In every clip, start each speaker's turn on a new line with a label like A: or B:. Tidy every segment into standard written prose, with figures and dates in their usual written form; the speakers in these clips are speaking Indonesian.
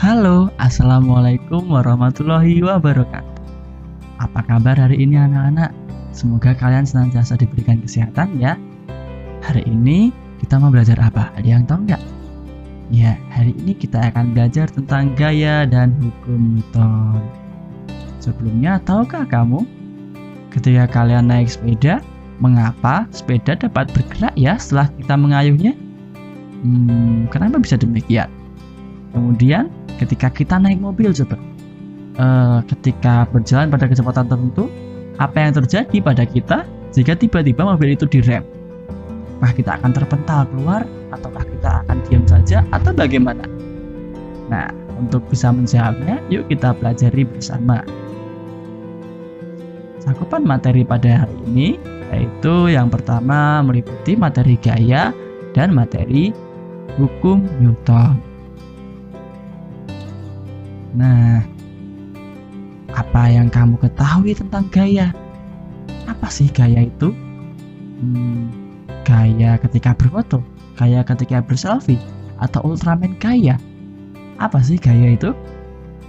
A: Halo, Assalamualaikum warahmatullahi wabarakatuh. Apa kabar hari ini anak-anak? Semoga kalian senantiasa diberikan kesehatan ya. Hari ini kita mau belajar apa? Ada yang tahu nggak? Ya, hari ini kita akan belajar tentang gaya dan hukum Newton. Sebelumnya, tahukah kamu? Ketika kalian naik sepeda, mengapa sepeda dapat bergerak ya setelah kita mengayuhnya? Kenapa bisa demikian? Kemudian, ketika kita naik mobil coba, ketika berjalan pada kecepatan tertentu, apa yang terjadi pada kita jika tiba-tiba mobil itu direm? Apakah kita akan terpental keluar, ataukah kita akan diam saja, atau bagaimana? Nah, untuk bisa menjawabnya, yuk kita pelajari bersama. Cakupan materi pada hari ini yaitu yang pertama meliputi materi gaya dan materi hukum Newton. Nah, apa yang kamu ketahui tentang gaya? Apa sih gaya itu? Gaya ketika berfoto, gaya ketika berselfie, atau Ultraman gaya? Apa sih gaya itu?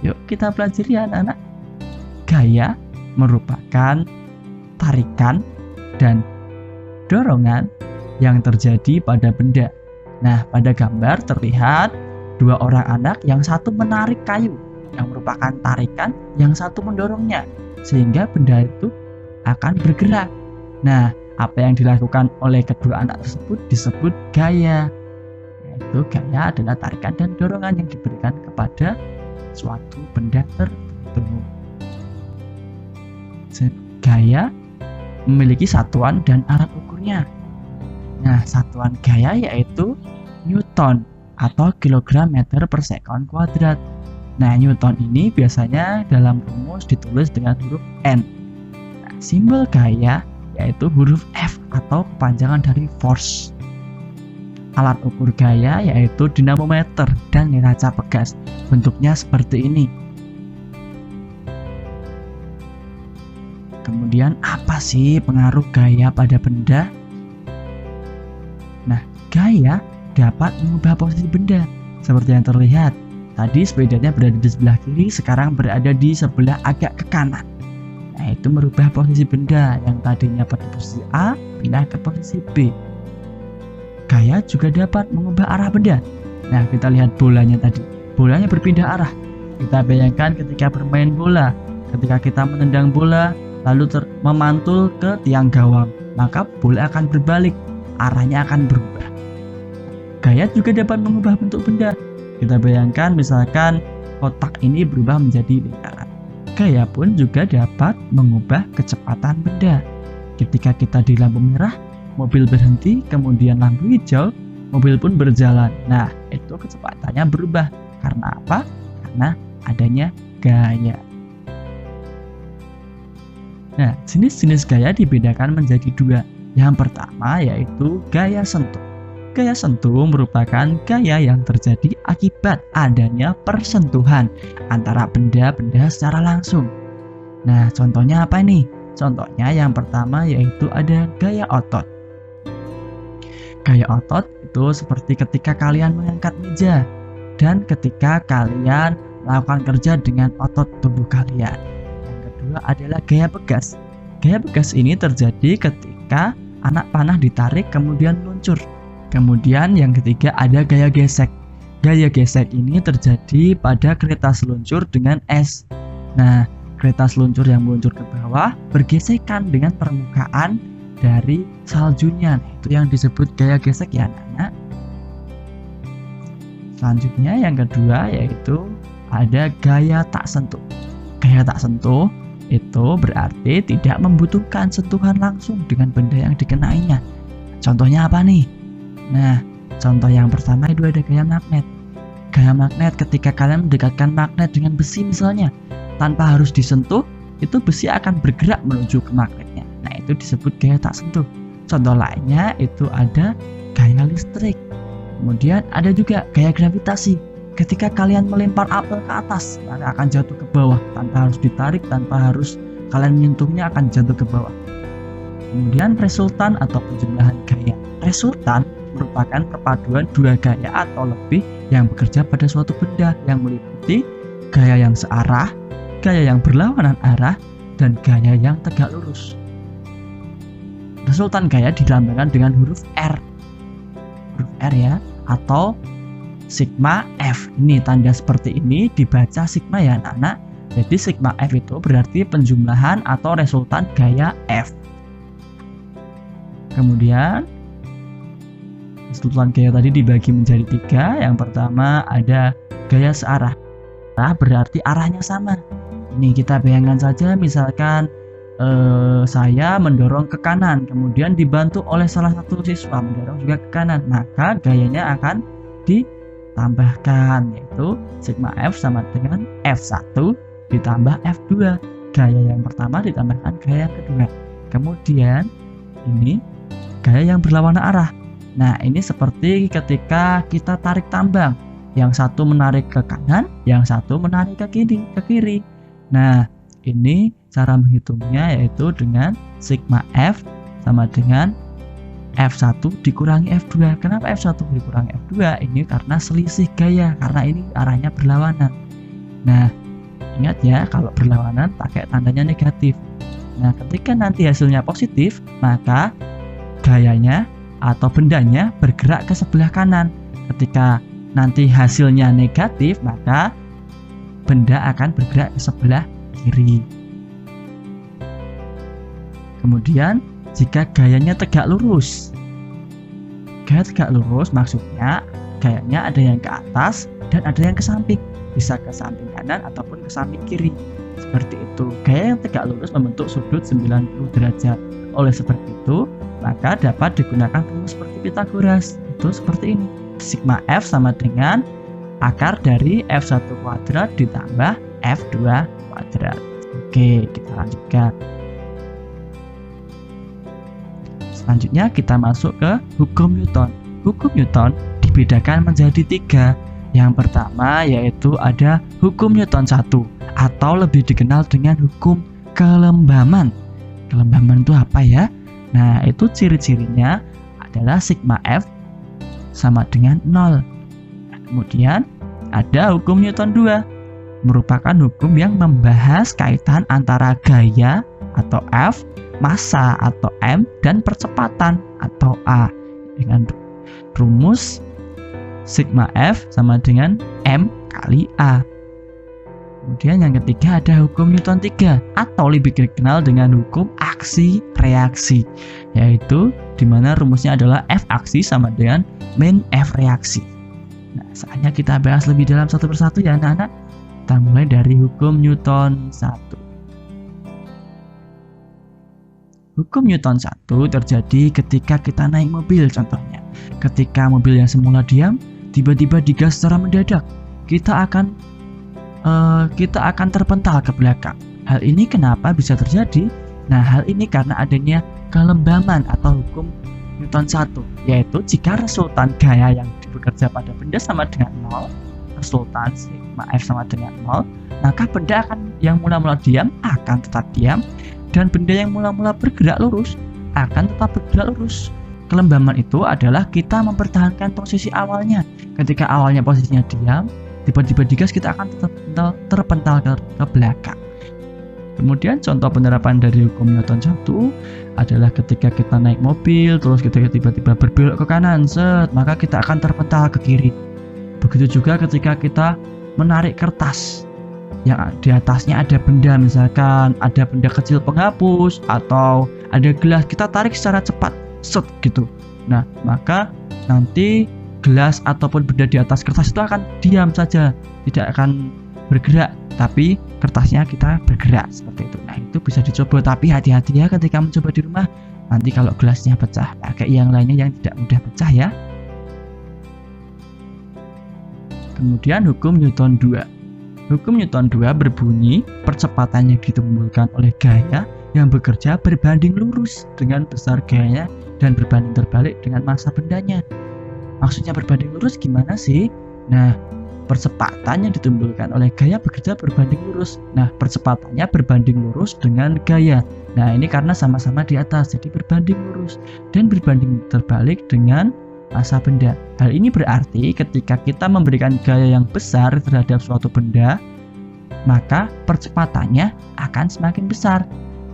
A: Yuk kita pelajari ya anak-anak. Gaya merupakan tarikan dan dorongan yang terjadi pada benda. Nah, pada gambar terlihat dua orang anak, yang satu menarik kayu yang merupakan tarikan, yang satu mendorongnya, sehingga benda itu akan bergerak. Nah, apa yang dilakukan oleh kedua anak tersebut disebut gaya. Yaitu gaya adalah tarikan dan dorongan yang diberikan kepada suatu benda tertentu. Gaya memiliki satuan dan alat ukurnya. Nah, satuan gaya yaitu Newton atau kilogram meter per sekon kuadrat. Nah, Newton ini biasanya dalam rumus ditulis dengan huruf N. Nah, simbol gaya yaitu huruf F atau kepanjangan dari force. Alat ukur gaya yaitu dinamometer dan neraca pegas. Bentuknya seperti ini. Kemudian apa sih pengaruh gaya pada benda? Nah, gaya dapat mengubah posisi benda. Seperti yang terlihat, tadi sepedanya berada di sebelah kiri, sekarang berada di sebelah agak ke kanan. Nah, itu merubah posisi benda yang tadinya pada posisi A pindah ke posisi B. Gaya juga dapat mengubah arah benda. Nah, kita lihat bolanya tadi. Bolanya berpindah arah. Kita bayangkan ketika bermain bola, ketika kita menendang bola lalu memantul ke tiang gawang, maka bola akan berbalik, arahnya akan berubah. Gaya juga dapat mengubah bentuk benda. Kita bayangkan misalkan kotak ini berubah menjadi lingkaran. Gaya pun juga dapat mengubah kecepatan benda. Ketika kita di lampu merah, mobil berhenti, kemudian lampu hijau, mobil pun berjalan. Nah, itu kecepatannya berubah. Karena apa? Karena adanya gaya. Nah, jenis-jenis gaya dibedakan menjadi dua. Yang pertama yaitu gaya sentuh. Gaya sentuh merupakan gaya yang terjadi akibat adanya persentuhan antara benda-benda secara langsung. Nah, contohnya apa nih? Contohnya yang pertama yaitu ada gaya otot. Gaya otot itu seperti ketika kalian mengangkat meja dan ketika kalian melakukan kerja dengan otot tubuh kalian. Yang kedua adalah gaya pegas. Gaya pegas ini terjadi ketika anak panah ditarik kemudian meluncur. Kemudian yang ketiga ada gaya gesek. Gaya gesek ini terjadi pada kereta seluncur dengan es. Nah, kereta seluncur yang meluncur ke bawah bergesekan dengan permukaan dari saljunya. Itu yang disebut gaya gesek ya anak-anak. Selanjutnya yang kedua yaitu ada gaya tak sentuh. Gaya tak sentuh itu berarti tidak membutuhkan sentuhan langsung dengan benda yang dikenainya. Contohnya apa nih? Nah, contoh yang pertama itu ada gaya magnet. Gaya magnet ketika kalian mendekatkan magnet dengan besi misalnya, tanpa harus disentuh, itu besi akan bergerak menuju ke magnetnya. Nah, itu disebut gaya tak sentuh. Contoh lainnya itu ada gaya listrik. Kemudian ada juga gaya gravitasi. Ketika kalian melempar apel ke atas, maka akan jatuh ke bawah tanpa harus ditarik, tanpa harus kalian menyentuhnya, akan jatuh ke bawah. Kemudian resultan atau penjumlahan gaya. Resultan merupakan perpaduan dua gaya atau lebih yang bekerja pada suatu benda yang meliputi gaya yang searah, gaya yang berlawanan arah, dan gaya yang tegak lurus. Resultan gaya dilambangkan dengan huruf R. Huruf R ya, atau sigma F. Ini tanda seperti ini dibaca sigma ya anak-anak. Jadi sigma F itu berarti penjumlahan atau resultan gaya F. Kemudian resultan gaya tadi dibagi menjadi 3. Yang pertama ada gaya searah. Berarti arahnya sama. Ini kita bayangkan saja, misalkan saya mendorong ke kanan, kemudian dibantu oleh salah satu siswa mendorong juga ke kanan, maka gayanya akan ditambahkan, yaitu sigma F sama dengan F1 ditambah F2. Gaya yang pertama ditambahkan gaya yang kedua. Kemudian ini gaya yang berlawanan arah. Nah, ini seperti ketika kita tarik tambang, yang satu menarik ke kanan, yang satu menarik ke kiri. Nah, ini cara menghitungnya yaitu dengan sigma F sama dengan F1 dikurangi F2. Kenapa F1 dikurangi F2? Ini karena selisih gaya, karena ini arahnya berlawanan. Nah, ingat ya, kalau berlawanan pakai tandanya negatif. Nah, ketika nanti hasilnya positif, maka gayanya atau bendanya bergerak ke sebelah kanan. Ketika nanti hasilnya negatif, maka benda akan bergerak ke sebelah kiri. Kemudian jika gayanya tegak lurus, gaya tegak lurus maksudnya gayanya ada yang ke atas dan ada yang ke samping, bisa ke samping kanan ataupun ke samping kiri. Seperti itu. Gaya yang tegak lurus membentuk sudut 90 derajat. Oleh sebab itu, maka dapat digunakan rumus seperti Pythagoras. Itu seperti ini. Sigma F sama dengan akar dari F1 kuadrat ditambah F2 kuadrat. Oke, kita lanjutkan. Selanjutnya kita masuk ke hukum Newton. Hukum Newton dibedakan menjadi 3. Yang pertama yaitu ada hukum Newton 1 atau lebih dikenal dengan hukum kelembaman. Kelembaman itu apa ya? Nah, itu ciri-cirinya adalah sigma F sama dengan 0. Nah, kemudian ada hukum Newton 2, merupakan hukum yang membahas kaitan antara gaya atau F, massa atau M, dan percepatan atau A dengan rumus sigma F sama dengan M kali A. Kemudian yang ketiga ada hukum Newton 3 atau lebih dikenal dengan hukum aksi reaksi, yaitu dimana rumusnya adalah F aksi sama dengan min F reaksi. Nah, saatnya kita bahas lebih dalam satu persatu ya anak-anak. Kita mulai dari hukum Newton 1. Hukum Newton 1 terjadi ketika kita naik mobil. Contohnya, ketika mobil yang semula diam tiba-tiba digas secara mendadak, kita akan terpental ke belakang. Hal ini kenapa bisa terjadi? Nah, hal ini karena adanya kelembaman atau hukum Newton 1, yaitu jika resultan gaya yang bekerja pada benda sama dengan 0, resultan sigma F sama dengan 0, maka benda yang mula-mula diam akan tetap diam, dan benda yang mula-mula bergerak lurus akan tetap bergerak lurus. Kelembaman itu adalah kita mempertahankan posisi awalnya. Ketika awalnya posisinya diam, tiba-tiba digas, kita akan tetap terpental ke belakang. Kemudian contoh penerapan dari hukum Newton 1 adalah ketika kita naik mobil, terus kita tiba-tiba berbelok ke kanan, maka kita akan terpental ke kiri. Begitu juga ketika kita menarik kertas yang di atasnya ada benda, misalkan ada benda kecil penghapus atau ada gelas, kita tarik secara cepat, gitu. Nah, maka nanti gelas ataupun benda di atas kertas itu akan diam saja, tidak akan bergerak, tapi kertasnya kita bergerak seperti itu. Nah, itu bisa dicoba, tapi hati-hati ya ketika mencoba di rumah. Nanti kalau gelasnya pecah, pakai yang lainnya yang tidak mudah pecah ya. Kemudian hukum Newton 2. Hukum Newton 2 berbunyi percepatan yang ditimbulkan oleh gaya yang bekerja berbanding lurus dengan besar gayanya dan berbanding terbalik dengan massa bendanya. Maksudnya berbanding lurus gimana sih? Nah, percepatan yang ditimbulkan oleh gaya bekerja berbanding lurus. Nah, percepatannya berbanding lurus dengan gaya. Nah, ini karena sama-sama di atas, jadi berbanding lurus. Dan berbanding terbalik dengan massa benda. Hal ini berarti ketika kita memberikan gaya yang besar terhadap suatu benda, maka percepatannya akan semakin besar.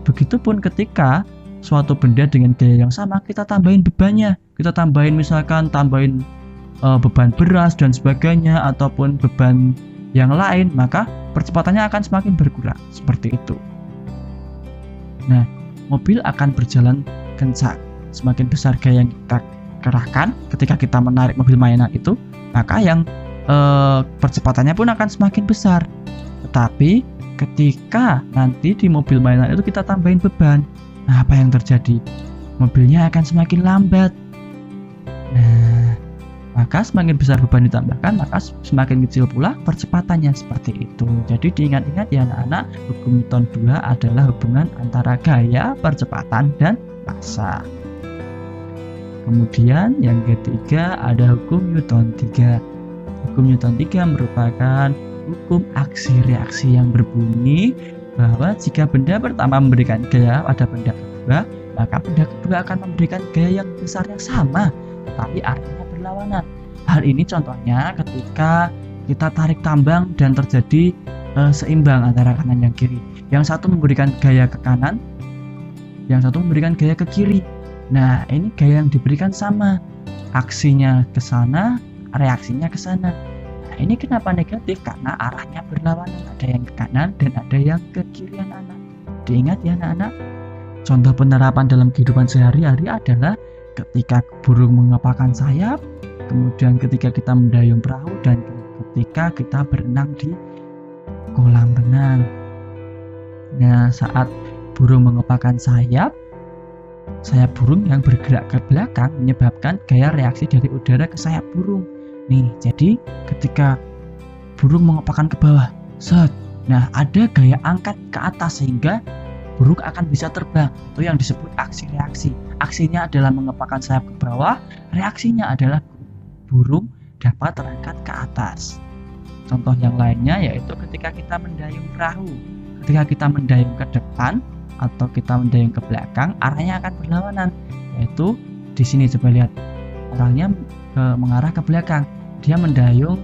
A: Begitupun ketika suatu benda dengan gaya yang sama, kita tambahin bebannya, kita tambahin misalkan beban beras dan sebagainya, ataupun beban yang lain, maka percepatannya akan semakin berkurang, seperti itu. Nah, mobil akan berjalan kencang. Semakin besar gaya yang kita kerahkan ketika kita menarik mobil mainan itu, maka yang percepatannya pun akan semakin besar. Tetapi ketika nanti di mobil mainan itu kita tambahin beban, nah apa yang terjadi? Mobilnya akan semakin lambat. Nah, maka semakin besar beban ditambahkan, maka semakin kecil pula percepatannya, seperti itu. Jadi diingat-ingat ya anak-anak, hukum Newton 2 adalah hubungan antara gaya, percepatan, dan massa. Kemudian yang ketiga ada hukum Newton 3. Hukum Newton 3 merupakan hukum aksi reaksi yang berbunyi bahwa jika benda pertama memberikan gaya pada benda kedua, maka benda kedua akan memberikan gaya yang besarnya sama, tetapi arahnya berlawanan. Hal ini contohnya ketika kita tarik tambang dan terjadi seimbang antara kanan dan kiri. Yang satu memberikan gaya ke kanan, yang satu memberikan gaya ke kiri. Nah, ini gaya yang diberikan sama, aksinya ke sana, reaksinya ke sana. Nah, ini kenapa negatif? Karena arahnya berlawanan, ada yang ke kanan dan ada yang ke kiri anak-anak. Diingat ya anak-anak. Contoh penerapan dalam kehidupan sehari-hari adalah ketika burung mengepakkan sayap, kemudian ketika kita mendayung perahu, dan ketika kita berenang di kolam renang. Nah, saat burung mengepakkan sayap burung yang bergerak ke belakang menyebabkan gaya reaksi dari udara ke sayap burung. Nih, jadi ketika burung mengepakkan ke bawah, nah ada gaya angkat ke atas sehingga burung akan bisa terbang. Itu yang disebut aksi reaksi. Aksinya adalah mengepakkan sayap ke bawah, reaksinya adalah burung dapat terangkat ke atas. Contoh yang lainnya yaitu ketika kita mendayung perahu. Ketika kita mendayung ke depan atau kita mendayung ke belakang, arahnya akan berlawanan. Yaitu di sini coba lihat, orangnya mengarah ke belakang, dia mendayung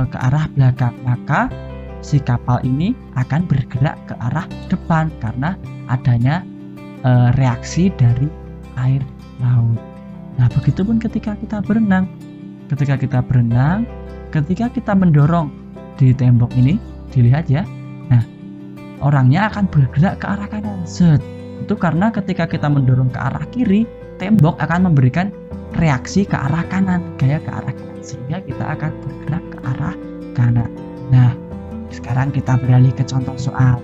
A: ke arah belakang, maka si kapal ini akan bergerak ke arah depan karena adanya reaksi dari air laut. Nah, begitupun ketika kita berenang. Ketika kita mendorong di tembok ini, dilihat ya. Nah, orangnya akan bergerak ke arah kanan. Itu karena ketika kita mendorong ke arah kiri, tembok akan memberikan reaksi ke arah kanan, gaya ke arah kanan, sehingga kita akan bergerak ke arah kanan. Nah, sekarang kita beralih ke contoh soal.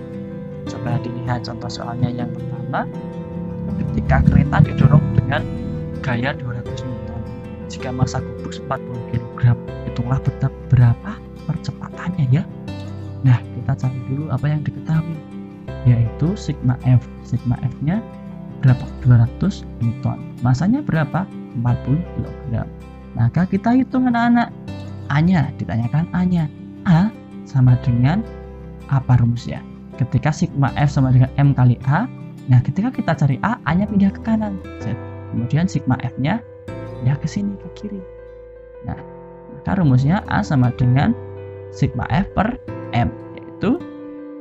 A: Coba dilihat contoh soalnya yang pertama. Ketika kereta didorong dengan gaya 200 Newton, jika massa kubus 40 kg, hitunglah berapa percepatannya ya. Nah, kita cari dulu apa yang diketahui, yaitu sigma F. Sigma F-nya berapa? 200 Newton. Masanya berapa? 40 kg. Maka kita hitung anak-anak. A-nya, ditanyakan A-nya. A sama dengan apa rumusnya? Ketika sigma F sama dengan M kali A, nah ketika kita cari A, A-nya pindah ke kanan. Kemudian sigma F-nya pindah ke sini, ke kiri. Nah, maka rumusnya A sama dengan sigma F per M, yaitu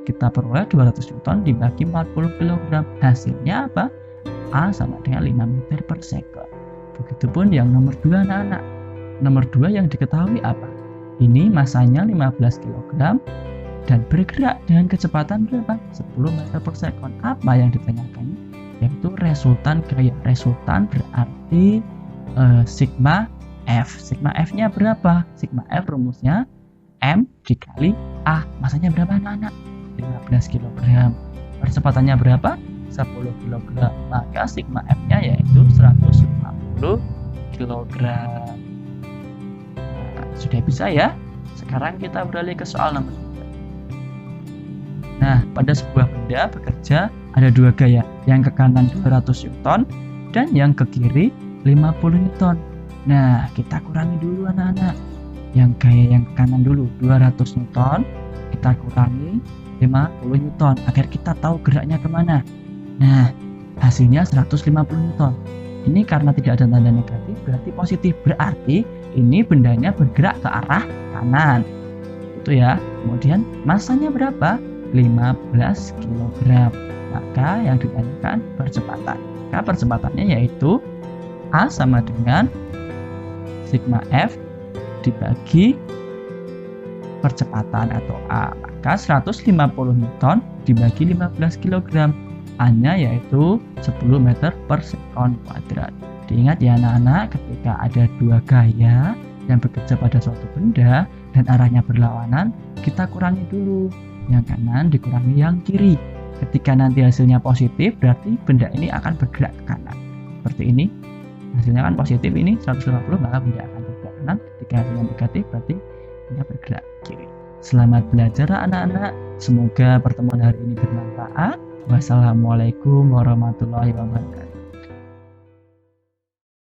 A: kita peroleh 200 Newton dibagi 40 kg. Hasilnya apa? A sama dengan 5 meter per second. Begitupun yang nomor 2 anak-anak. Nomor 2 yang diketahui apa? Ini massanya 15 kg dan bergerak dengan kecepatan berapa? 10 meter per second. Apa yang ditanyakan? Yaitu resultan gaya. Resultan berarti sigma F. Sigma F-nya berapa? Sigma F rumusnya M dikali A. Masanya berapa anak-anak? 15 kg. Percepatannya berapa? 10 kg. Maka sigma F-nya yaitu 150 kg. Nah, sudah bisa ya? Sekarang kita beralih ke soal nomor 3. Nah, pada sebuah benda bekerja ada dua gaya, yang ke kanan 200 Newton dan yang ke kiri 50 Newton. Nah, kita kurangi dulu anak-anak. Yang gaya yang ke kanan dulu 200 Newton, kita kurangi 50 Newton agar kita tahu geraknya kemana. Nah, hasilnya 150 Newton. Ini karena tidak ada tanda negatif berarti positif, berarti ini bendanya bergerak ke arah kanan. Itu ya. Kemudian masanya berapa? 15 kg. Maka yang ditanyakan percepatan. Maka percepatannya yaitu A sama dengan sigma F dibagi percepatan atau A. Maka 150 Newton dibagi 15 kg. A-nya yaitu 10 meter per sekon kuadrat. Diingat ya anak-anak, ketika ada dua gaya yang bekerja pada suatu benda dan arahnya berlawanan, kita kurangi dulu. Yang kanan dikurangi yang kiri. Ketika nanti hasilnya positif, berarti benda ini akan bergerak ke kanan. Seperti ini. Hasilnya kan positif ini 150, maka benda akan bergerak ke kanan. Ketika hasilnya negatif, berarti benda bergerak ke kiri. Selamat belajar anak-anak. Semoga pertemuan hari ini bermanfaat. Wassalamualaikum warahmatullahi wabarakatuh.